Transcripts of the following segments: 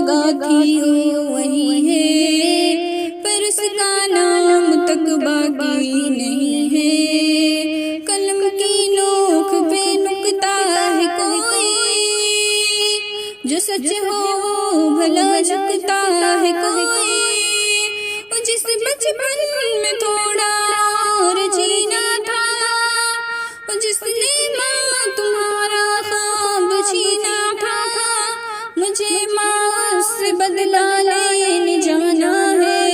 जगह थी वो वही है, पर उसका नाम तक बाकी नहीं है। कलम की नोक पे नुकता है कोई, जो सच हो वो भला झुकता है कोई। जिस बचपन में थोड़ा और जीना था, जिसने माँ तुम्हारा ख्वाब छीना था, मुझे माँ से बदला लेने जाना है।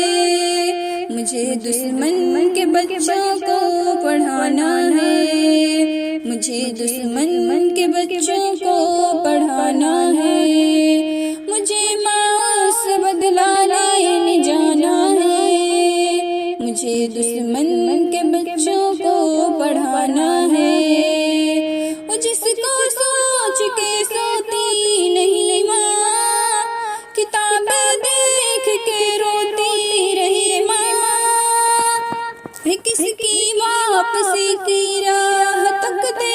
मुझे दुश्मन के बच्चों को पढ़ाना है, मुझे दुश्मन के बच्चों को पढ़ाना है। मुझे माँ से बदला लेने जाना है, मुझे दुश्मन के बच्चों को पढ़ाना है। वो जिसको सोच के सोती नहीं माँ, किताबें देख के रोती रही माँ। है किसकी वापसी की राह तकते,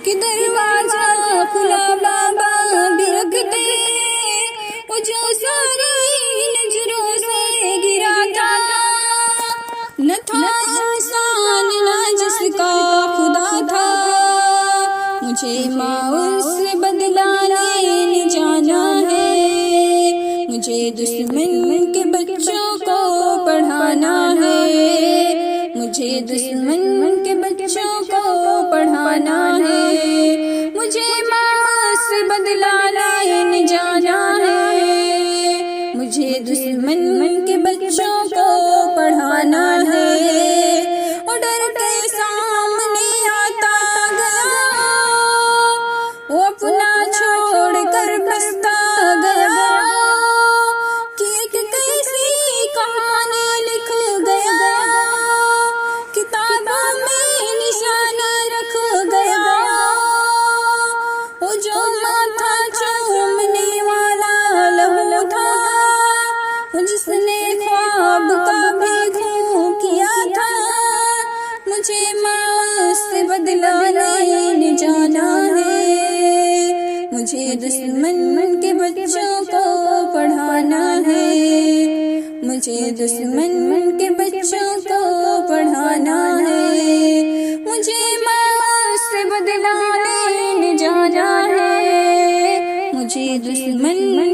कि दरवाजा खुला बाबा भी रखते। वो जो सारी नजरों से गिरा था, न था इंसान न जिसका खुदा था। मुझे माँ उससे बदला लेने जाना है, मुझे दुश्मन के बच्चों को पढ़ाना है, मुझे दुश्मन के बच्चों को पढ़ाना है। मुझे माँ से बदला लेने जाना है, मुझे दुश्मन के बच्चों को पढ़ाना है। और डर के सामने आता गया, वो अपना छोड़ कर बसता गया, कि एक कैसी कहानी लिख गया, किताबों में निशाना रख गया। वो जो माथा चूमने वाला लहू था, जिसने ख्वाब का भी खून किया था। मुझे माँ से बदला लेने जाना है, मुझे दुश्मन के बच्चों को पढ़ाना है, मुझे दुश्मन के बच्चों को पढ़ाना है। मुझे माँ से बदला लेने जाना है, मुझे दुश्मन